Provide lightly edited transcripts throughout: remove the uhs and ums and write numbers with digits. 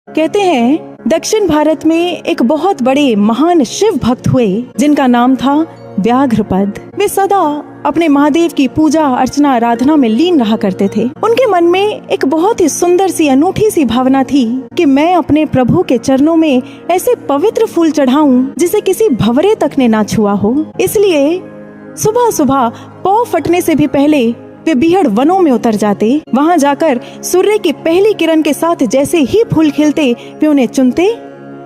कहते हैं दक्षिण भारत में एक बहुत बड़े महान शिव भक्त हुए जिनका नाम था व्याघ्रपद। वे सदा अपने महादेव की पूजा अर्चना आराधना में लीन रहा करते थे। उनके मन में एक बहुत ही सुंदर सी अनूठी सी भावना थी कि मैं अपने प्रभु के चरणों में ऐसे पवित्र फूल चढ़ाऊं जिसे किसी भंवरे तक ने ना छुआ हो। इसलिए सुबह सुबह पौ फटने से भी पहले वे बीहड़ वनों में उतर जाते। वहाँ जाकर सूर्य की पहली किरण के साथ जैसे ही फूल खिलते वे उन्हें चुनते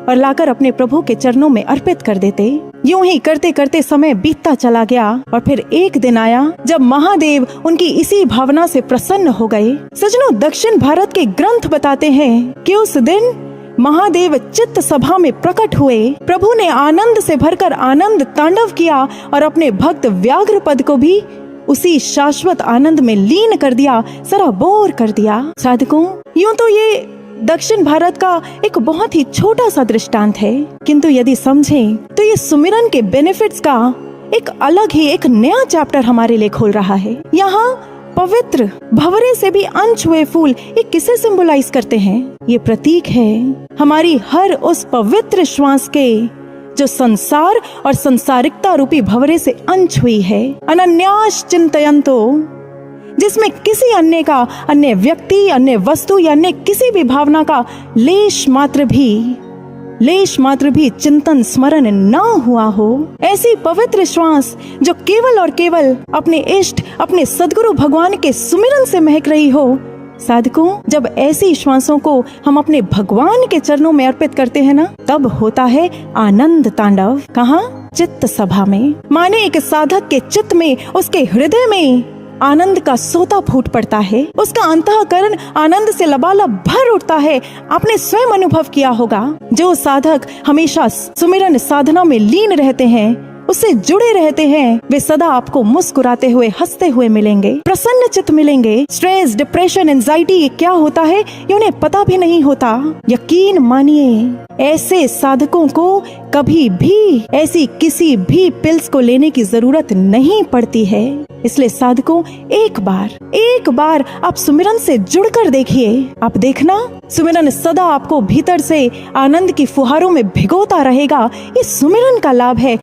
और लाकर अपने प्रभु के चरणों में अर्पित कर देते। यूं ही करते करते समय बीतता चला गया और फिर एक दिन आया जब महादेव उनकी इसी भावना से प्रसन्न हो गए। सजनों, दक्षिण भारत के ग्रंथ बताते हैं कि उस दिन महादेव चित्त सभा में प्रकट हुए। प्रभु ने आनंद से भरकर आनंद तांडव किया और अपने भक्त व्याघ्रपद को भी उसी शाश्वत आनंद में लीन कर दिया, सराबोर कर दिया। साधकों, यूं तो ये दक्षिण भारत का एक बहुत ही छोटा सा दृष्टांत है, किंतु यदि समझें तो ये सुमिरन के बेनिफिट्स का एक अलग ही एक नया चैप्टर हमारे लिए खोल रहा है। यहाँ पवित्र भंवरे से भी अनछुए फूल ये किसे सिंबलाइज करते हैं? ये प्रतीक है हमारी हर उस पवित्र श्वास के जो संसार और संसारिकता रूपी भंवरे से अनछुई है। अनन्यास चिंतयन्तो, जिसमें किसी अन्य का, अन्य व्यक्ति, अन्य वस्तु या अन्य किसी भी भावना का लेश मात्र भी चिंतन स्मरण ना हुआ हो। ऐसी पवित्र श्वास जो केवल और केवल अपने इष्ट, अपने सद्गुरु भगवान के सुमिरन से महक रही हो। साधकों, जब ऐसी श्वासों को हम अपने भगवान के चरणों में अर्पित करते हैं ना, तब होता है आनंद तांडव। कहाँ? चित्त सभा में। माने एक साधक के चित्त में, उसके हृदय में आनंद का सोता फूट पड़ता है। उसका अंतःकरण आनंद से लबालब भर उठता है। आपने स्वयं अनुभव किया होगा, जो साधक हमेशा सुमिरन साधना में लीन रहते हैं, उससे जुड़े रहते हैं, वे सदा आपको मुस्कुराते हुए, हंसते हुए मिलेंगे, प्रसन्न चित्त मिलेंगे। स्ट्रेस, डिप्रेशन, एंजाइटी क्या होता है ये उन्हें पता भी नहीं होता। यकीन मानिए, ऐसे साधकों को कभी भी ऐसी किसी भी पिल्स को लेने की जरूरत नहीं पड़ती है। इसलिए साधकों, एक बार आप सुमिरन से जुड़कर देखिए। आप देखना, सुमिरन सदा आपको भीतर से आनंद की फुहारों में भिगोता रहेगा। ये सुमिरन का लाभ है,